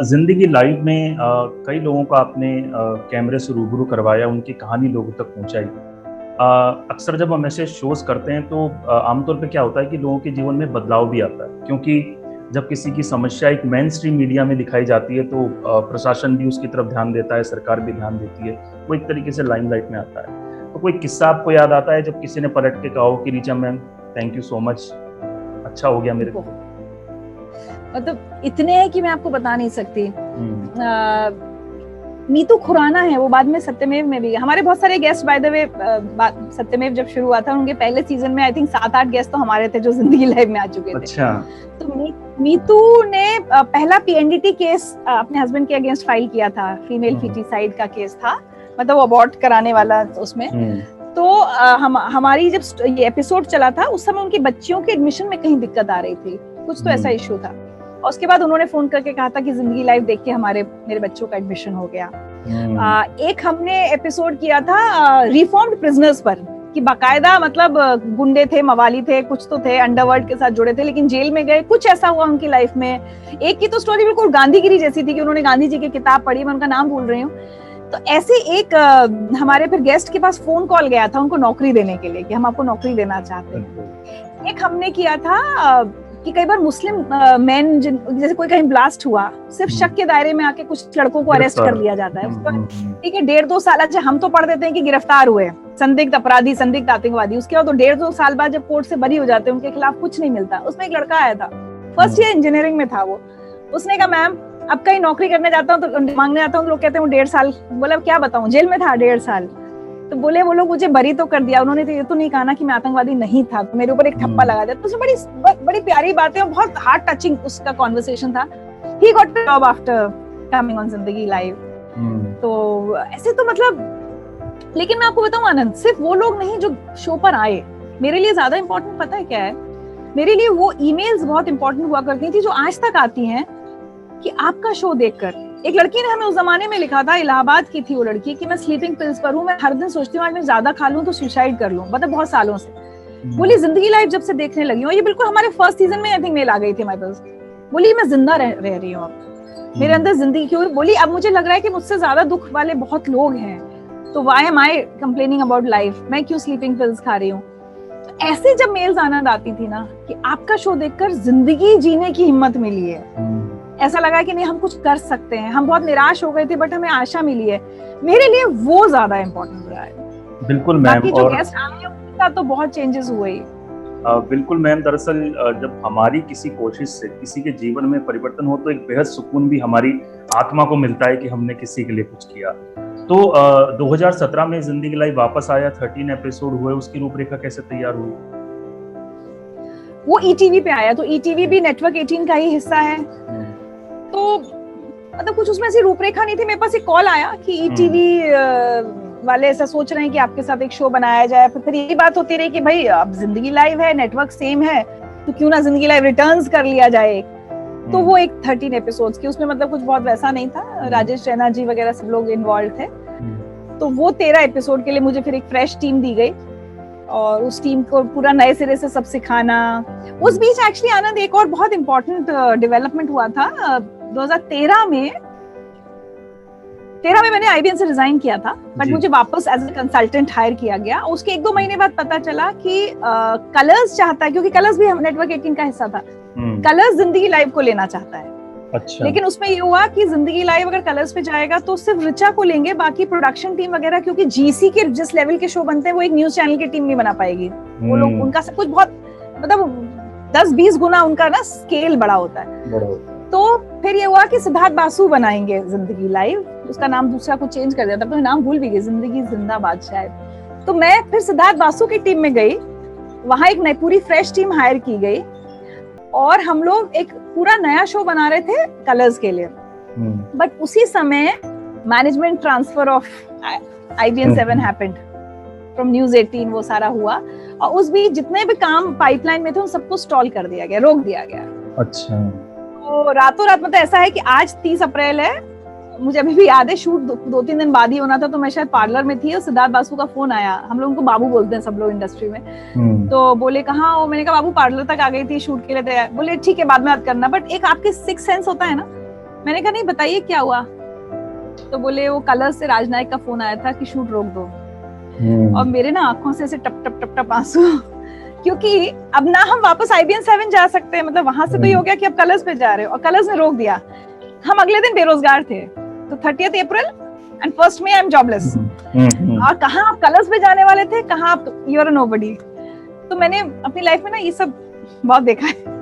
जिंदगी लाइव में कई लोगों को आपने कैमरे से रूबरू करवाया, उनकी कहानी लोगों तक पहुंचाई। अक्सर जब हम ऐसे शोज करते हैं तो आमतौर पे क्या होता है कि लोगों के जीवन में बदलाव भी आता है, क्योंकि जब किसी की समस्या एक मेन स्ट्रीम मीडिया में दिखाई जाती है तो प्रशासन भी उसकी तरफ ध्यान देता है, सरकार भी ध्यान देती है, वो एक तरीके से लाइमलाइट में आता है। तो कोई किस्सा आपको याद आता है जब किसी ने पलट के कहा हो कि Richa ma'am thank you so much, अच्छा हो गया मेरे को? मतलब इतने हैं कि मैं आपको बता नहीं सकती। नीतू खुराना है, वो बाद में सत्यमेव में भी, हमारे बहुत सारे गेस्ट बाय द वे, सत्यमेव जब शुरू हुआ था उनके पहले सीजन में आई थिंक 7-8 गेस्ट तो हमारे थे जो जिंदगी लाइव में आ चुके थे। अच्छा। तो नीतू ने पहला पीएनडीटी केस अपने हस्बैंड के अगेंस्ट फाइल किया था, फीमेल फीटिसाइड का केस था, मतलब वो अबॉर्ट कराने वाला उसमें। तो हमारी जब ये एपिसोड चला था उस समय उनकी बच्चियों के एडमिशन में कहीं दिक्कत आ रही थी, कुछ तो ऐसा इशू था, और उसके बाद उन्होंने फोन करके कहा था कि जिंदगी लाइव देख के मेरे बच्चों का एडमिशन हो गया। एक हमने एपिसोड किया था रिफॉर्म्ड प्रिजनर्स पर, कि बाकायदा मतलब गुंडे थे, मवाली थे, कुछ तो थे, अंडरवर्ल्ड के साथ जुड़े थे, लेकिन जेल में गए, कुछ ऐसा हुआ उनकी लाइफ में। एक की तो स्टोरी बिल्कुल गांधीगिरी जैसी थी कि उन्होंने गांधी जी की किताब पढ़ी, मैं उनका नाम भूल रही हूँ। तो ऐसे एक हमारे फिर गेस्ट के पास फोन कॉल गया था उनको नौकरी देने के लिए कि हम आपको नौकरी देना चाहते हैं। एक हमने किया था कि कई बार मुस्लिम मैन जैसे कोई कहीं ब्लास्ट हुआ, सिर्फ शक के दायरे में आके कुछ लड़कों को अरेस्ट कर लिया जाता है। ठीक है, 1.5-2 साल, अच्छा हम तो पढ़ देते हैं कि गिरफ्तार हुए, संदिग्ध अपराधी, संदिग्ध आतंकवादी, उसके बाद तो 1.5-2 साल बाद जब कोर्ट से बरी हो जाते हैं उनके खिलाफ कुछ नहीं मिलता। उसमें एक लड़का आया था, फर्स्ट ईयर इंजीनियरिंग में था वो, उसने कहा मैम अब कहीं नौकरी करने जाता हूँ तो मांगने आता हूँ तो लोग कहते हैं 1.5 साल, बोला क्या बताऊँ जेल में था 1.5 साल। तो बोले वो लोग मुझे बरी तो कर दिया, उन्होंने तो ये तो नहीं कहा ना कि मैं आतंकवादी नहीं था, तो मेरे ऊपर एक थप्पा लगा दिया। तो उसमें बड़ी प्यारी बातें और बहुत हार्ट टचिंग उसका कॉन्वर्सेशन था। He got a job after coming on जिंदगी लाइव। तो ऐसे तो मतलब, लेकिन मैं आपको बताऊं आनंद, सिर्फ वो लोग नहीं जो शो पर आए, मेरे लिए ज्यादा इंपॉर्टेंट पता है क्या है? मेरे लिए वो ईमेल्स बहुत इंपॉर्टेंट हुआ करती थी जो आज तक आती हैं कि आपका शो देखकर एक लड़की ने हमें उस जमाने में लिखा था, इलाहाबाद की थी वो लड़की, कि मैं स्लीपिंग पिल्स पर हूँ, मैं हर दिन सोचती हूँ आज मैं ज्यादा खा लूं तो सुसाइड कर लूं, मतलब बहुत सालों से। बोली जिंदगी लाइव जब से देखने लगी हूँ, ये बिल्कुल हमारे फर्स्ट सीजन में आई थिंक मेल आ गई थी हमारे पास, बोली मैं जिंदा रह रही हूँ, अब मेरे अंदर जिंदगी क्यों, बोली अब मुझे लग रहा है कि मुझसे ज्यादा दुख वाले बहुत लोग हैं, तो why am I complaining about life, मैं क्यों स्लीपिंग पिल्स खा रही हूँ। तो ऐसे जब मेल्स आनंद आती थी ना कि आपका शो देखकर जिंदगी जीने की हिम्मत मिली है, ऐसा लगा कि नहीं हम कुछ कर सकते हैं, हम बहुत निराश हो गए थे बट हमें आशा मिली है, मेरे लिए वो ज्यादा इम्पोर्टेंट रहा है। बिल्कुल मैम, बाकी जो गेस्ट आए हैं उनके साथ तो बहुत चेंजेस हुए। बिल्कुल मैम, दरअसल जब हमारी किसी कोशिश से किसी के जीवन में परिवर्तन हो तो एक बेहद सुकून भी हमारी आत्मा को मिलता है कि हमने किसी के लिए कुछ किया। तो 2017 में जिंदगी लाइव वापस आया, 13 एपिसोड हुए, उसकी रूपरेखा कैसे तैयार हुई? वो ईटीवी पे आया, तो ईटीवी भी नेटवर्क 18 का ही हिस्सा है, तो मतलब कुछ उसमें ऐसी रूपरेखा नहीं थी। मेरे पास एक कॉल आया कि ईटीवी वाले ऐसा सोच रहे हैं कि आपके साथ एक शो बनाया जाए, फिर यही बात होती रही कि भाई अब जिंदगी लाइव है, नेटवर्क सेम है, तो क्यों ना जिंदगी लाइव रिटर्न्स कर लिया जाए। तो वो एक 13 एपिसोड्स की, उसमें मतलब कुछ बहुत वैसा नहीं था, राजेश रैना जी वगैरह सब लोग इन्वॉल्व थे। तो वो 13 एपिसोड के लिए मुझे फिर एक फ्रेश टीम दी गई और उस टीम को पूरा नए सिरे से सब सिखाना। उस बीच एक्चुअली आनंद एक और बहुत इंपॉर्टेंट डेवलपमेंट हुआ था 2013 में। मैंने आईबीएन से रिजाइन किया था, बट मुझे वापस एज ए कंसल्टेंट हायर किया गया। उसके 1-2 महीने बाद पता चला कि कलर्स चाहता है, क्योंकि कलर्स भी नेटवर्क 18 का हिस्सा था, कलर्स जिंदगी लाइव को लेना चाहता है। अच्छा। लेकिन उसमें ये हुआ कि जिंदगी लाइव अगर कलर्स पे जाएगा तो सिर्फ ऋचा को लेंगे, बाकी प्रोडक्शन टीम वगैरह, क्योंकि जीसी के जिस लेवल के शो बनते हैं वो एक न्यूज चैनल की टीम नहीं बना पाएगी। वो लोग, उनका सब कुछ बहुत मतलब 10-20 गुना उनका ना स्केल बड़ा होता है। तो फिर ये हुआ कि सिद्धार्थ बासु बनाएंगे जिंदगी लाइव, उसका नाम दूसरा कुछ चेंज कर दिया था, तो नाम भूल भी गई, जिंदगी जिंदाबाद शायद। तो मैं फिर सिद्धार्थ बासु की टीम में गई, वहां एक नई पूरी फ्रेश टीम हायर की गई और हम लोग एक पूरा नया शो बना रहे थे कलर्स के लिए। बट उसी समय management transfer of IBN 7 happened from news 18, वो सारा हुआ, और उस बीच जितने भी काम पाइपलाइन में थे उन सबको स्टॉल कर दिया गया, रोक दिया गया। अच्छा। तो रातों रात, मतलब ऐसा है कि आज 30 अप्रैल है, मुझे अभी भी याद है, शूट 2-3 दिन बाद ही होना था, तो मैं शायद पार्लर में थी और सिद्धार्थ बासु का फोन आया। हम लोग उनको बाबू बोलते हैं सब लोग इंडस्ट्री में। तो बोले कहाँ हो, मैंने कहा बाबू पार्लर तक आ गई थी शूट के लिए तैयार। बोले ठीक है बाद में बात करना, बट एक आपके सिक्स सेंस होता है ना मैंने कहा नहीं, बताइए क्या हुआ। तो बोले वो कलर्स से राजनायक का फोन आया था कि शूट रोक दो। और मेरे ना आंखों से ऐसे टप टप टप टप आंसू, क्योंकि अब ना हम वापस IBN 7 जा सकते हैं, मतलब वहां से तो ये हो गया कि अब कलर्स पे जा रहे हो, और कलर्स ने रोक दिया। हम अगले दिन बेरोजगार थे, तो 30th April and 1st May I am jobless. और कहाँ आप कलर्स पे जाने वाले थे, कहाँ आप, यू आर अ नोबडी। तो मैंने अपनी लाइफ में ना ये सब बहुत देखा है।